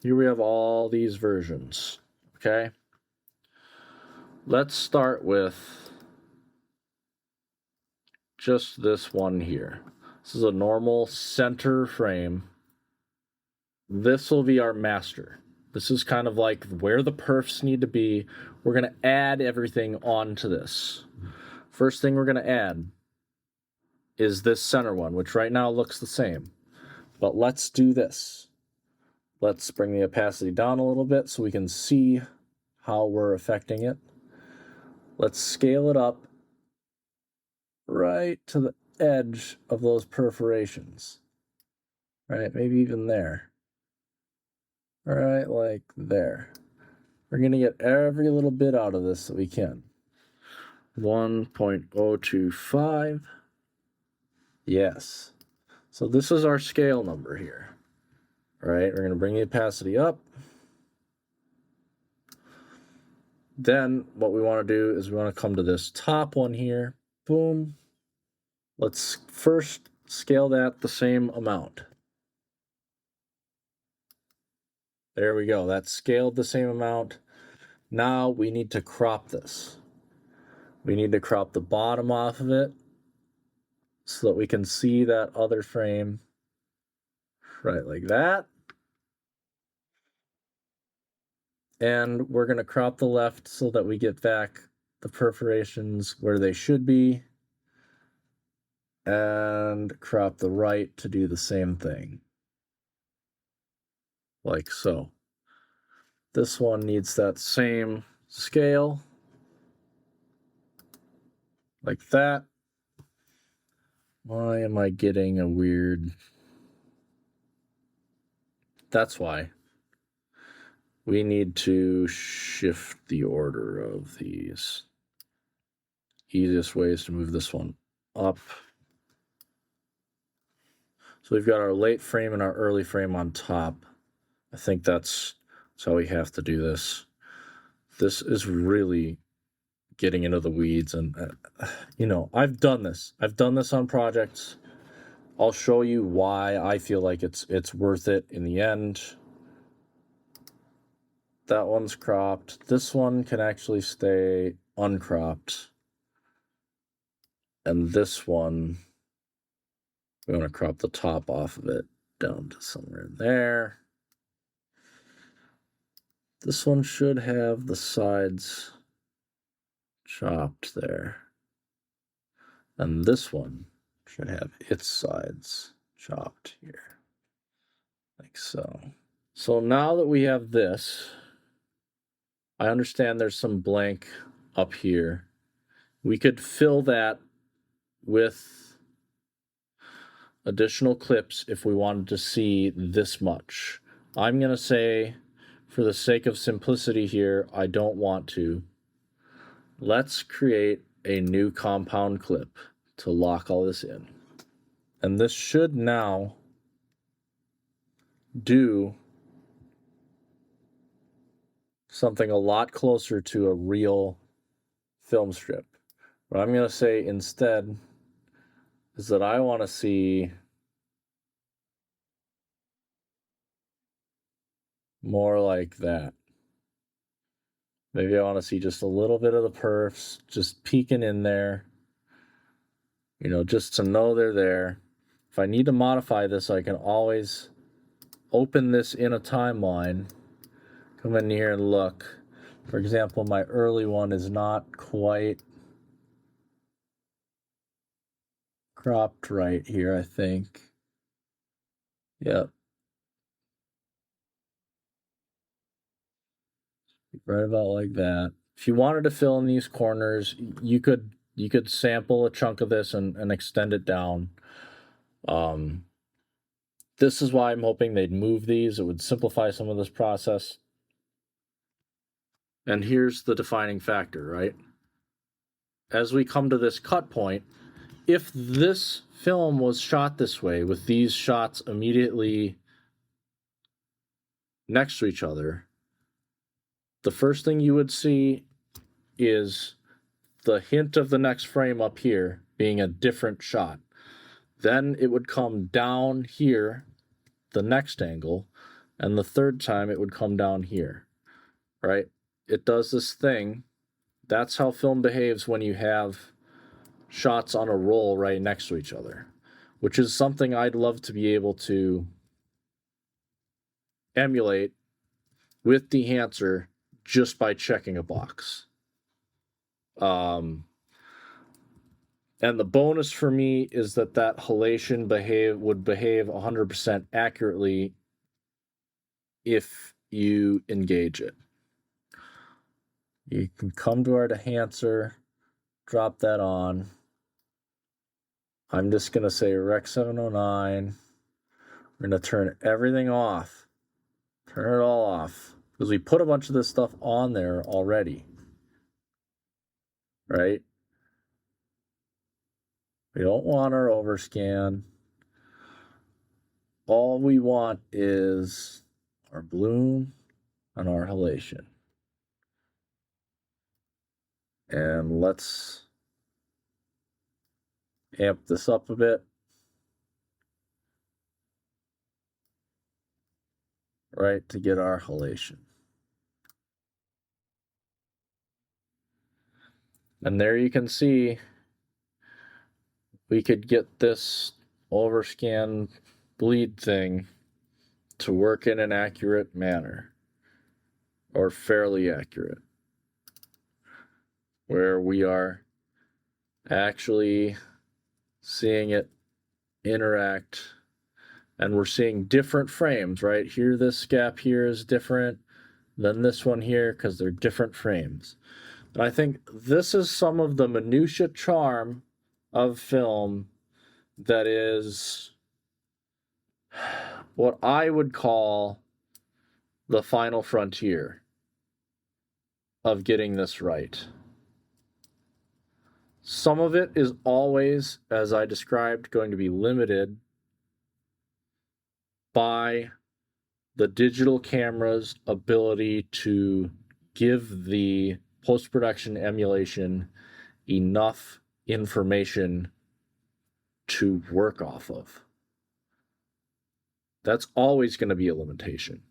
Here we have all these versions. Okay? Let's start with just this one here. This is a normal center frame. This will be our master. This is kind of like where the perfs need to be. We're going to add everything onto this. First thing we're going to add is this center one, which right now looks the same. But let's do this. Let's bring the opacity down a little bit so we can see how we're affecting it. Let's scale it up right to the edge of those perforations. Right, maybe even there. Right, like there. We're going to get every little bit out of this that we can. 1.025. Yes. So this is our scale number here. All right, we're going to bring the opacity up. Then what we want to do is we want to come to this top one here. Boom. Let's first scale that the same amount. There we go. That's scaled the same amount. Now we need to crop this. We need to crop the bottom off of it so that we can see that other frame right like that. And we're going to crop the left so that we get back the perforations where they should be. And crop the right to do the same thing. Like so. This one needs that same scale. Like that. Why am I getting a weird... That's why. we need to shift the order of these. Easiest way is to move this one up. So we've got our late frame and our early frame on top. I think that's how we have to do this. This is really getting into the weeds, and you know, I've done this on projects. I'll show you why I feel like it's worth it in the end. That one's cropped. This one can actually stay uncropped. And this one, we want to crop the top off of it down to somewhere there. This one should have the sides chopped there. And this one should have its sides chopped here, like so. So now that we have this, I understand there's some blank up here. We could fill that with additional clips if we wanted to see this much. I'm going to say, for the sake of simplicity here, I don't want to. Let's create a new compound clip to lock all this in. And this should now do something a lot closer to a real film strip. What I'm going to say instead is that I want to see more like that. Maybe I want to see just a little bit of the perfs just peeking in there, you know, just to know they're there. If I need to modify this, I can always open this in a timeline, come in here and look. For example, my early one is not quite cropped right here, I think. Yep. Right about like that. If you wanted to fill in these corners, you could sample a chunk of this and extend it down. This is why I'm hoping they'd move these. It would simplify some of this process. And here's the defining factor, right? As we come to this cut point, if this film was shot this way with these shots immediately next to each other, the first thing you would see is the hint of the next frame up here being a different shot. Then it would come down here, the next angle, and the third time it would come down here, right? It does this thing. That's how film behaves when you have shots on a roll right next to each other, which is something I'd love to be able to emulate with Dehancer just by checking a box. And the bonus for me is that halation would behave 100% accurately if you engage it. You can come to our Dehancer, drop that on. I'm just going to say Rec 709. We're going to turn everything off. Turn it all off. Because we put a bunch of this stuff on there already. Right? We don't want our overscan. All we want is our bloom and our halation. And let's amp this up a bit. Right, to get our halation. And there you can see we could get this overscan bleed thing to work in an accurate manner, or fairly accurate, where we are actually seeing it interact, and we're seeing different frames, right? Here, this gap here is different than this one here because they're different frames. And I think this is some of the minutia charm of film that is what I would call the final frontier of getting this right. Some of it is always, as I described, going to be limited by the digital camera's ability to give the post-production emulation enough information to work off of. That's always going to be a limitation.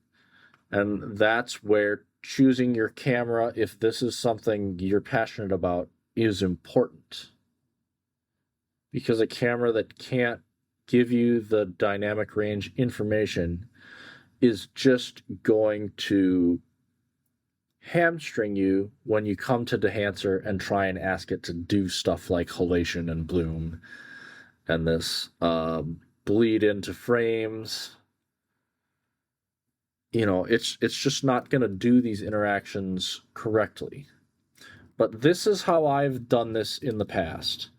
And that's where choosing your camera, if this is something you're passionate about, is important. Because a camera that can't give you the dynamic range information is just going to hamstring you when you come to Dehancer and try and ask it to do stuff like halation and bloom and this bleed into frames. You know, it's just not going to do these interactions correctly. But this is how I've done this in the past,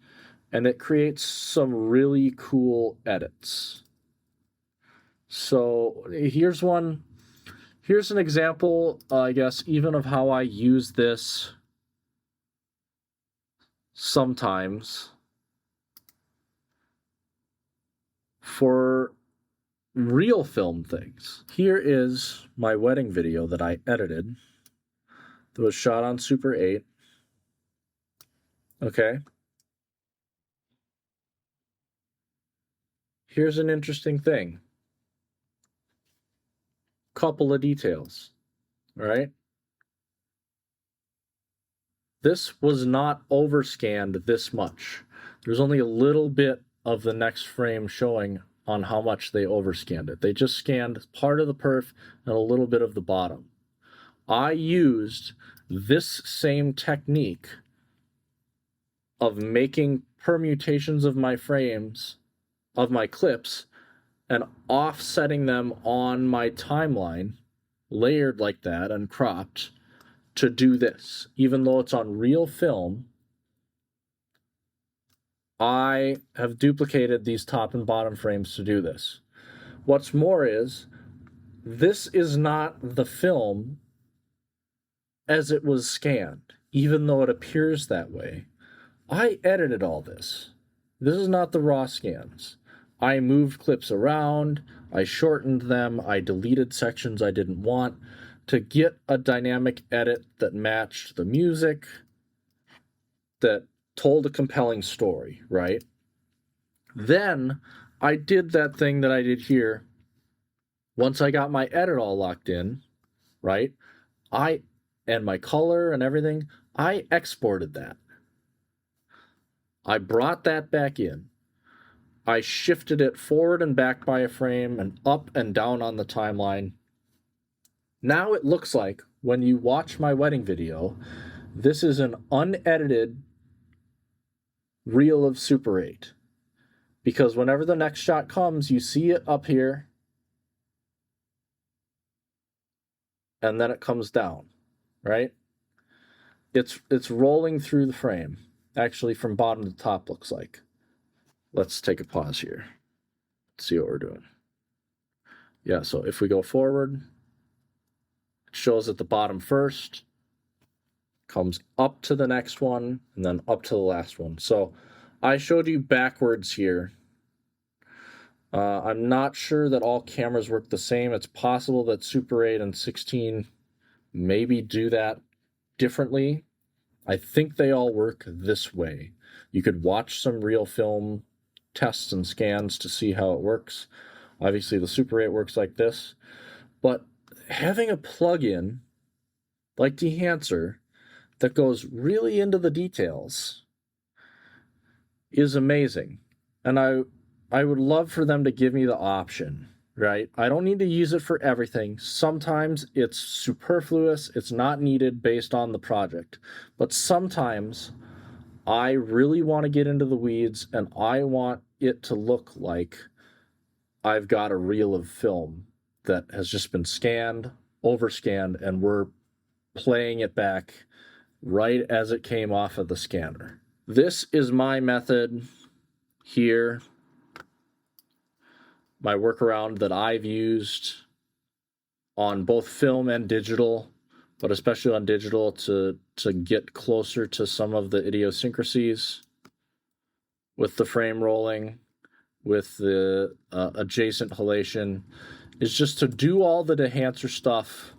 and it creates some really cool edits. So here's one. Here's an example, I guess, even of how I use this sometimes for real film things. Here is my wedding video that I edited that was shot on Super 8. Okay. Here's an interesting thing. Couple of details, right? This was not overscanned this much. There's only a little bit of the next frame showing on how much they overscanned it. They just scanned part of the perf and a little bit of the bottom. I used this same technique of making permutations of my frames, of my clips, and offsetting them on my timeline, layered like that and cropped, to do this. Even though it's on real film, I have duplicated these top and bottom frames to do this. What's more is, this is not the film as it was scanned, even though it appears that way. I edited all this. This is not the raw scans. I moved clips around, I shortened them, I deleted sections I didn't want to get a dynamic edit that matched the music, that told a compelling story, right? Then I did that thing that I did here. Once I got my edit all locked in, right? And my color and everything, I exported that. I brought that back in. I shifted it forward and back by a frame and up and down on the timeline. Now it looks like, when you watch my wedding video, this is an unedited reel of Super 8. Because whenever the next shot comes, you see it up here, and then it comes down, right? It's rolling through the frame. Actually, from bottom to top, looks like. Let's take a pause here. Let's see what we're doing. Yeah, so if we go forward, it shows at the bottom first, comes up to the next one, and then up to the last one. So I showed you backwards here. I'm not sure that all cameras work the same. It's possible that Super 8 and 16 maybe do that differently. I think they all work this way. You could watch some real film tests and scans to see how it works. Obviously, the Super 8 works like this. But having a plugin like Dehancer that goes really into the details is amazing. And I would love for them to give me the option, right? I don't need to use it for everything. Sometimes it's superfluous, it's not needed based on the project. But sometimes I really want to get into the weeds and I want it to look like I've got a reel of film that has just been scanned, overscanned, and we're playing it back right as it came off of the scanner. This is my method here, my workaround that I've used on both film and digital, but especially on digital to get closer to some of the idiosyncrasies with the frame rolling, with the adjacent halation, is just to do all the Dehancer stuff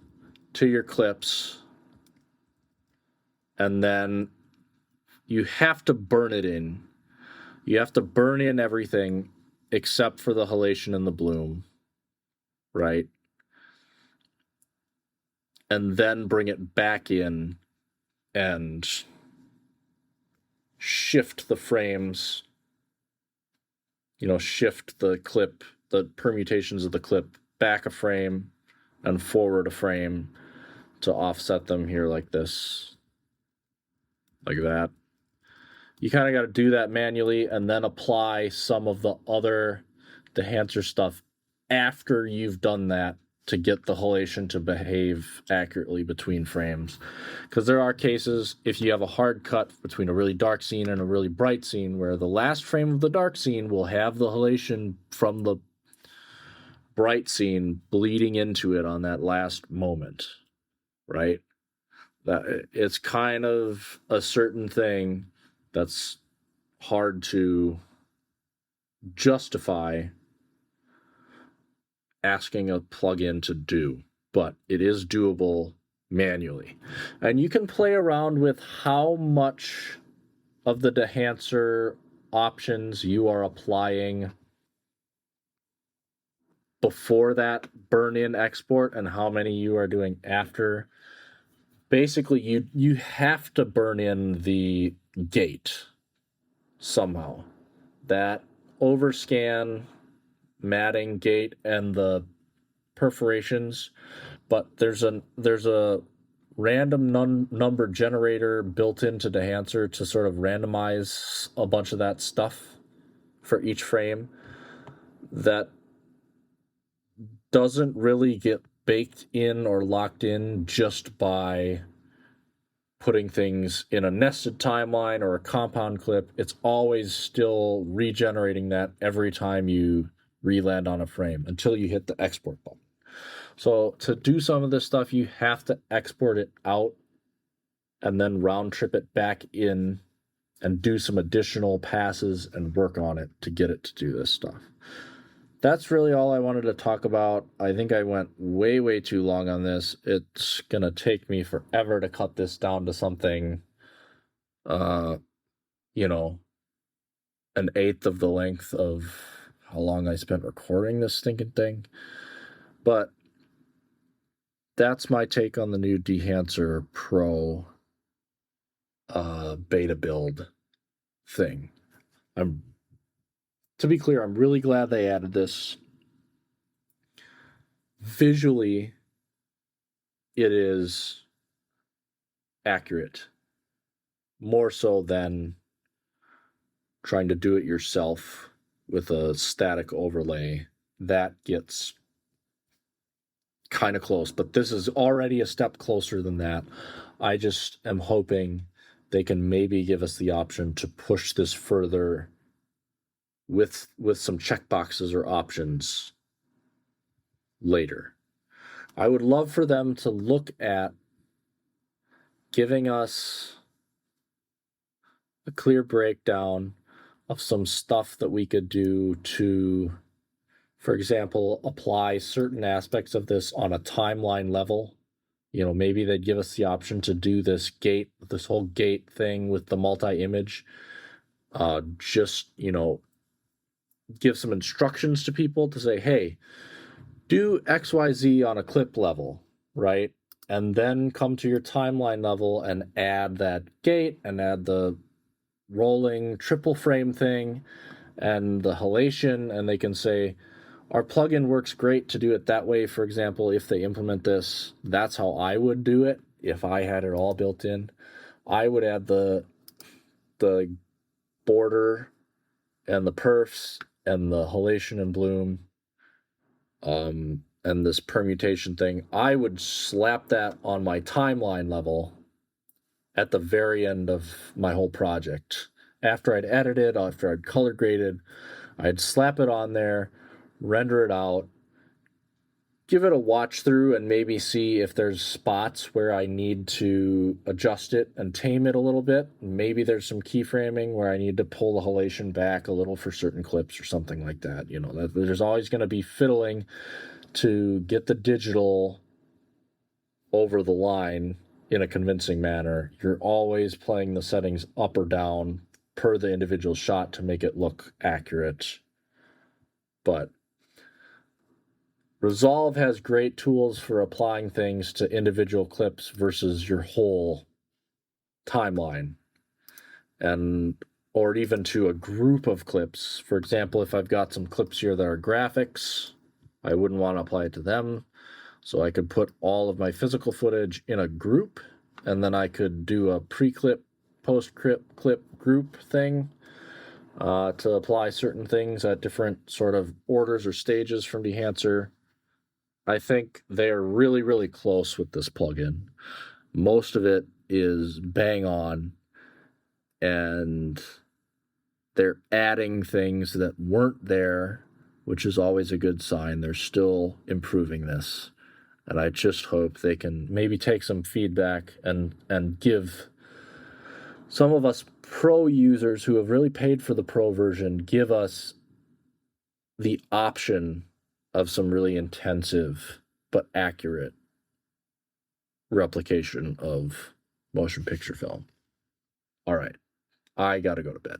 to your clips, and then you have to burn it in. You have to burn in everything except for the halation and the bloom, right? And then bring it back in and shift the frames, shift the clip, the permutations of the clip back a frame and forward a frame to offset them here like this, like that. You kind of got to do that manually and then apply some of the other Dehancer stuff after you've done that to get the halation to behave accurately between frames. Because there are cases, if you have a hard cut between a really dark scene and a really bright scene, where the last frame of the dark scene will have the halation from the bright scene bleeding into it on that last moment, right? That it's kind of a certain thing that's hard to justify asking a plugin to do, but it is doable manually. And you can play around with how much of the Dehancer options you are applying before that burn-in export and how many you are doing after. Basically, you have to burn in the gate somehow. That overscan matting gate and the perforations, but there's a random number generator built into Dehancer to sort of randomize a bunch of that stuff for each frame that doesn't really get baked in or locked in just by putting things in a nested timeline or a compound clip. It's always still regenerating that every time you re-land on a frame until you hit the export button. So to do some of this stuff, you have to export it out and then round trip it back in and do some additional passes and work on it to get it to do this stuff. That's really all I wanted to talk about. I think I went way too long on this. It's going to take me forever to cut this down to something, an eighth of the length of how long I spent recording this stinking thing. But that's my take on the new Dehancer Pro beta build thing. To be clear, I'm really glad they added this. Visually, it is accurate, more so than trying to do it yourself with a static overlay. That gets kind of close, but this is already a step closer than that. I just am hoping they can maybe give us the option to push this further with some checkboxes or options later. I would love for them to look at giving us a clear breakdown of some stuff that we could do to, for example, apply certain aspects of this on a timeline level. Maybe they'd give us the option to do this whole gate thing with the multi-image. Give some instructions to people to say, hey, do XYZ on a clip level, right? And then come to your timeline level and add that gate and add the rolling triple frame thing and the halation, and they can say, our plugin works great to do it that way. For example, if they implement this, that's how I would do it. If I had it all built in, I would add the border and the perfs and the halation and bloom, and this permutation thing. I would slap that on my timeline level at the very end of my whole project. After I'd edited, after I'd color graded, I'd slap it on there, render it out, give it a watch through and maybe see if there's spots where I need to adjust it and tame it a little bit. Maybe there's some keyframing where I need to pull the halation back a little for certain clips or something like that. You know, there's always going to be fiddling to get the digital over the line in a convincing manner. You're always playing the settings up or down per the individual shot to make it look accurate. But Resolve has great tools for applying things to individual clips versus your whole timeline, and or even to a group of clips. For example, if I've got some clips here that are graphics, I wouldn't want to apply it to them. So I could put all of my physical footage in a group, and then I could do a pre-clip, post-clip group thing to apply certain things at different sort of orders or stages from Dehancer. I think they are really, really close with this plugin. Most of it is bang on, and they're adding things that weren't there, which is always a good sign. They're still improving this. And I just hope they can maybe take some feedback and give some of us pro users who have really paid for the pro version, give us the option of some really intensive but accurate replication of motion picture film. All right, I got to go to bed.